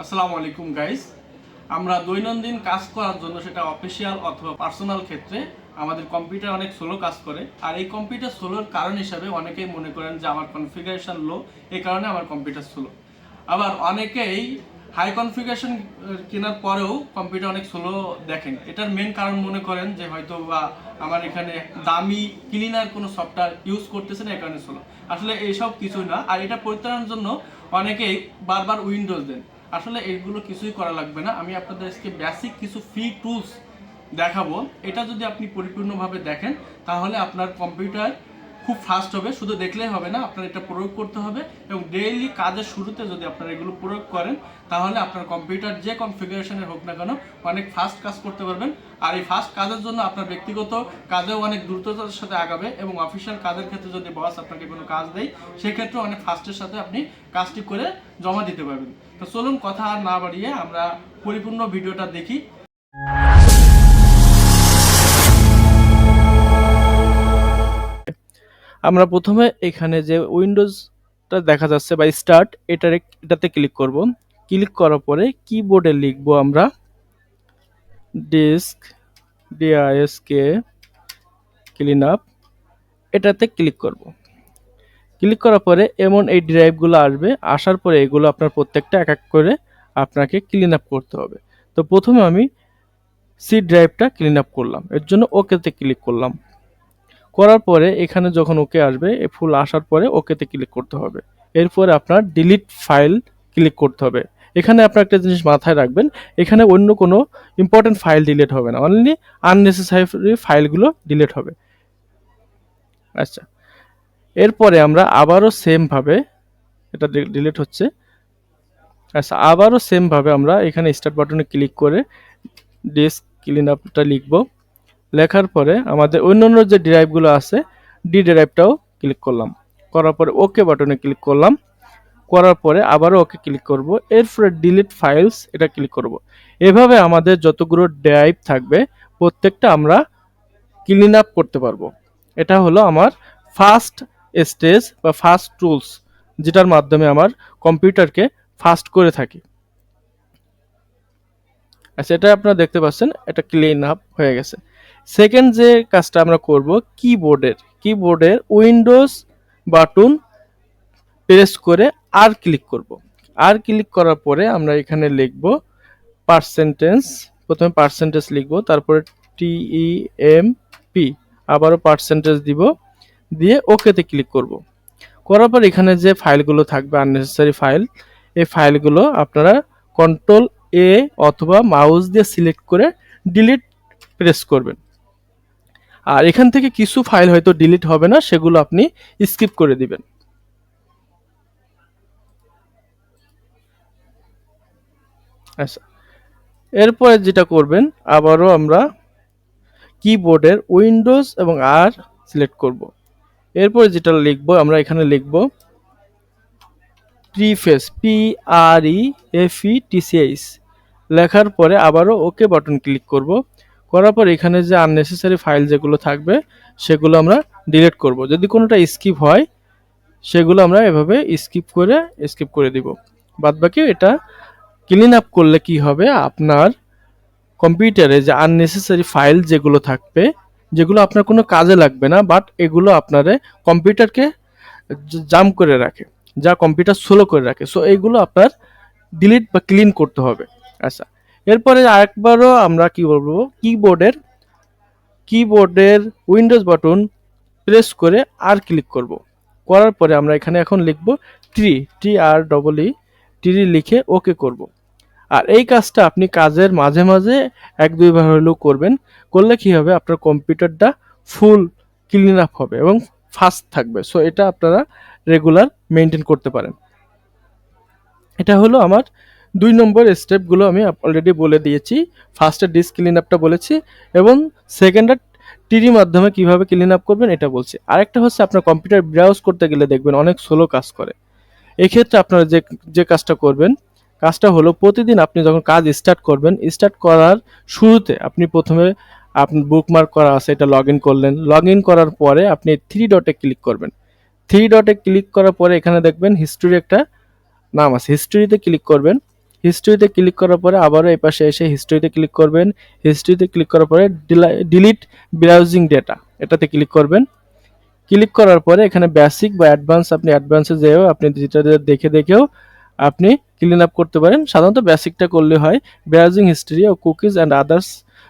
আসসালামু আলাইকুম গাইস। আমরা দৈনন্দিন কাজ করার জন্য সেটা অফিসিয়াল অথবা পার্সোনাল ক্ষেত্রে আমাদের কম্পিউটার অনেক স্লো কাজ করে। আর এই কম্পিউটার স্লোর কারণ হিসাবে অনেকেই মনে করেন যে আমার কনফিগারেশন লো, এই কারণে আমার কম্পিউটার স্লো। আবার অনেকেই হাই কনফিগারেশন কেনার পরেও কম্পিউটার অনেক স্লো দেখেন। এটার মেন কারণ মনে করেন যে হয়তো বা আমার এখানে দামি ক্লিনার কোনো সফটওয়্যার ইউজ করতেছে না, এই কারণে স্লো। আসলে এইসব কিছুই না। আর এটা পরিত্রাণের জন্য অনেকেই বারবার উইন্ডোজ দেন। আসলে এগুলো কিছুই করা লাগবে না। আমি আপনাদের আজকে বেসিক কিছু ফ্রি টুলস দেখাবো। এটা যদি আপনি পরিপূর্ণভাবে দেখেন তাহলে আপনার কম্পিউটার খুব ফাস্ট হবে। শুধু দেখলেই হবে না, আপনার এটা প্রয়োগ করতে হবে এবং ডেইলি কাজের শুরুতে যদি আপনারা এগুলো প্রয়োগ করেন তাহলে আপনার কম্পিউটার যে কনফিগারেশনের হোক না কেন অনেক ফাস্ট কাজ করতে পারবেন। আর এই ফাস্ট কাজের জন্য আপনার ব্যক্তিগত কাজেও অনেক দ্রুততার সাথে আগাবে এবং অফিসিয়াল কাজের ক্ষেত্রে যদি বস আপনাকে কোনো কাজ দেয় সেক্ষেত্রে অনেক ফাস্টের সাথে আপনি কাজটি করে জমা দিতে পারবেন। তো চলুন কথা আর না বাড়িয়ে আমরা পরিপূর্ণ ভিডিওটা দেখি। আমরা প্রথমে এখানে যে উইন্ডোজটা দেখা যাচ্ছে বা স্টার্ট এটাতে ক্লিক করব। ক্লিক করার পরে কিবোর্ডে লিখব আমরা ডিস্ক ডিআইএসকে ক্লিন আপ, এটাতে ক্লিক করব। ক্লিক করার পরে এমন এই ড্রাইভগুলো আসবে, আসার পরে এগুলো আপনার প্রত্যেকটা এক এক করে আপনাকে ক্লিন আপ করতে হবে। তো প্রথমে আমি সি ড্রাইভটা ক্লিন আপ করলাম, এর জন্য ওকেতে ক্লিক করলাম। করার পরে এখানে যখন ওকে আসবে, ফুল আসার পরে ওকেতে ক্লিক করতে হবে। এরপরে আপনার ডিলিট ফাইল ক্লিক করতে হবে। এখানে আপনার একটা জিনিস মাথায় রাখবেন, এখানে অন্য কোনো ইম্পর্টেন্ট ফাইল ডিলিট হবে না, অনলি আননেসেসারি ফাইলগুলো ডিলিট হবে। আচ্ছা, এরপরে আমরা আবারও সেমভাবে, এটা ডিলিট হচ্ছে। আচ্ছা, আবারও সেমভাবে আমরা এখানে স্টার্ট বাটনে ক্লিক করে ডিস্ক ক্লিন আপটা লিখব। লেখার পরে আমাদের অন্যান্য যে ড্রাইভগুলো আছে ডি ড্রাইভটাও ক্লিক করলাম। করার পরে ওকে বাটনে ক্লিক করলাম। করার পরে আবারও ওকে ক্লিক করব। এরপরে ডিলিট ফাইলস এটা ক্লিক করব। এভাবে আমাদের যতগুলো ড্রাইভ থাকবে প্রত্যেকটা আমরা ক্লিন আপ করতে পারবো। এটা হলো আমার ফার্স্ট স্টেজ বা ফার্স্ট টুলস, যেটার মাধ্যমে আমার কম্পিউটারকে ফাস্ট করে থাকি। আচ্ছা, এটা আপনারা দেখতে পাচ্ছেন, এটা ক্লিন আপ হয়ে গেছে। সেকেন্ড যে কাজটা আমরা করব, কিবোর্ডের উইন্ডোজ বাটন প্রেস করে আর ক্লিক করব। আর ক্লিক করার পরে আমরা এখানে লিখব পার্সেন্টেজ। প্রথমে পার্সেন্টেজ লিখব, তারপরে TEMP, আবারও পার্সেন্টেজ দিব, দিয়ে ওকেতে ক্লিক করব। করার পর এখানে যে ফাইলগুলো থাকবে আননেসেসারি ফাইল, এই ফাইলগুলো আপনারা কন্ট্রোল A অথবা মাউস দিয়ে সিলেক্ট করে ডিলিট প্রেস করবেন। আর এখান থেকে কিছু ফাইল হয়তো ডিলিট হবে না, সেগুলো আপনি স্কিপ করে দিবেন। আচ্ছা, এরপরে যেটা করবেন, আবারও আমরা কিবোর্ডের উইন্ডোজ এবং আর সিলেক্ট করব। এরপরে যেটা লিখবো, আমরা এখানে লিখব প্রিফেস, PREFETCH। লেখার পরে আবারও ওকে বাটন ক্লিক করব। করার পর এখানে যে আননেসেসারি ফাইল যেগুলো থাকবে সেগুলো আমরা ডিলিট করব। যদি কোনোটা স্কিপ হয় সেগুলো আমরা এভাবে স্কিপ করে দিব। বাদবাকি এটা ক্লিন আপ করলে কি হবে, আপনার কম্পিউটারে যে আননেসেসারি ফাইল যেগুলো থাকবে, যেগুলো আপনার কোনো কাজে লাগবে না, বাট এগুলো আপনার কম্পিউটারকে জাম করে রাখে, যা কম্পিউটার স্লো করে রাখে, সো এইগুলো আপনার ডিলিট বা ক্লিন করতে হবে। আচ্ছা, এরপরে আরেকবারও আমরা কি বলবো, কিবোর্ডের উইন্ডোজ বাটন প্রেস করে আর ক্লিক করব। করার পরে আমরা এখানে এখন লিখব TREE লিখে ওকে করব। আর এই কাজটা আপনি কাজের মাঝে মাঝে এক দুইবার হলেও করবেন। করলে কি হবে, আপনার কম্পিউটারটা ফুল ক্লিন আপ হবে এবং ফাস্ট থাকবে। সো এটা আপনারা রেগুলার মেনটেন করতে পারেন। এটা হলো আমার 2 নম্বর স্টেপগুলো আমি অলরেডি বলে দিয়েছি। ফার্স্টে ডিস্ক ক্লিন আপটা বলেছি এবং সেকেন্ডে টিরি মাধ্যমে কিভাবে ক্লিন আপ করবেন এটা বলছি। আরেকটা হচ্ছে আপনার কম্পিউটার ব্রাউজ করতে গেলে দেখবেন অনেক স্লো কাজ করে। এক্ষেত্রে আপনারা যে কাজটা করবেন, কাজটা হলো প্রতিদিন আপনি যখন কাজ স্টার্ট করবেন, স্টার্ট করার শুরুতে আপনি প্রথমে আপনি বুকমার্ক করা আছে এটা লগ ইন করলেন। লগ ইন করার পরে আপনি 3 ডটে ক্লিক করবেন। 3 ডটে ক্লিক করার পরে এখানে দেখবেন হিস্টোরি একটা নাম আছে, হিস্টোরিতে ক্লিক করবেন। হিস্ট্রিতে ক্লিক করার পরে আবারও এই পাশে এসে হিস্ট্রিতে ক্লিক করবেন। হিস্ট্রিতে ক্লিক করার পরে ডিলিট ব্রাউজিং ডেটা এটাতে ক্লিক করবেন। ক্লিক করার পরে এখানে বেসিক বা অ্যাডভান্স, আপনি অ্যাডভান্সে যেও আপনি যেটা দেখে দেখেও আপনি ক্লিন আপ করতে পারেন। সাধারণত বেসিকটা করলে হয়। ব্রাউজিং হিস্ট্রি ও cookies and others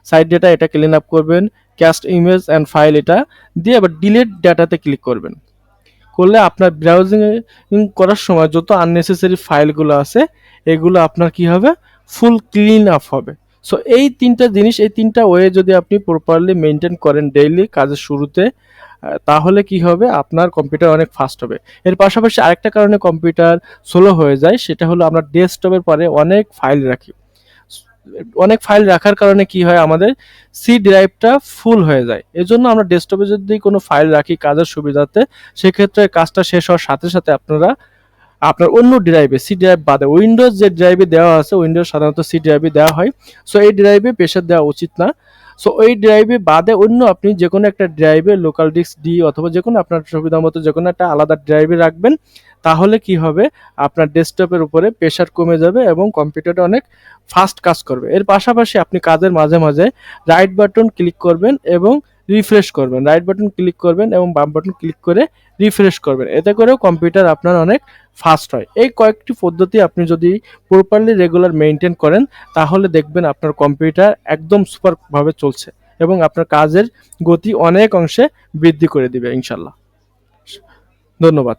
site data এটা ক্লিন আপ করবেন। ক্যাস্ট ইমেজ অ্যান্ড ফাইল এটা দিয়ে আবার ডিলিট ডাটাতে ক্লিক করবেন। করলে আপনার ব্রাউজিং করার সময় যত আননেসেসারি ফাইলগুলো আছে এগুলো আপনার কি হবে, ফুল ক্লিন আপ হবে। সো এই তিনটা জিনিস, এই তিনটা ওয়ে যদি আপনি প্রপারলি মেনটেন করেন ডেইলি কাজের শুরুতে, তাহলে কি হবে, আপনার কম্পিউটার অনেক ফাস্ট হবে। এর পাশাপাশি আরেকটা কারণে কম্পিউটার স্লো হয়ে যায়, সেটা হলো আমরা ডেস্কটপের পরে অনেক ফাইল রাখি। অনেক ফাইল রাখার কারণে কি হয়, আমাদের সি ড্রাইভটা ফুল হয়ে যায়। এজন্য আমরা ডেস্কটপে যদি কোনো ফাইল রাখি কাজের সুবিধাতে, সেক্ষেত্রে কাজটা শেষ হওয়ার সাথে সাথে আপনারা আপনার অন্য ড্রাইভে, সি ড্রাইভ বাদে উইন্ডোজ যে ড্রাইভে দেওয়া আছে, উইন্ডোজ সাধারণত সি ড্রাইভে দেওয়া হয়। সো এই ড্রাইভে প্রেশার দেওয়া উচিত না। সো ওই ড্রাইভে বাদে অন্য আপনি যে কোনো একটা ড্রাইভে লোকাল ডিস্ক ডি অথবা যে কোনো আপনার সুবিধা মতো যে কোনো একটা আলাদা ড্রাইভে রাখবেন। তাহলে কি হবে, আপনার ডেস্কটপের উপরে প্রেশার কমে যাবে এবং কম্পিউটারটা অনেক ফাস্ট কাজ করবে। এর পাশাপাশি আপনি কাজের মাঝে মাঝে রাইট বাটন ক্লিক করবেন এবং রিফ্রেশ করবেন। রাইট বাটন ক্লিক করবেন এবং বাম বাটন ক্লিক করে রিফ্রেশ করবেন। এতে করেও কম্পিউটার আপনার অনেক ফাস্ট হয়। এই কয়েকটি পদ্ধতি আপনি যদি প্রপারলি রেগুলার মেনটেন করেন, তাহলে দেখবেন আপনার কম্পিউটার একদম সুপারভাবে চলছে এবং আপনার কাজের গতি অনেক অংশে বৃদ্ধি করে দিবে ইনশাল্লাহ। ধন্যবাদ।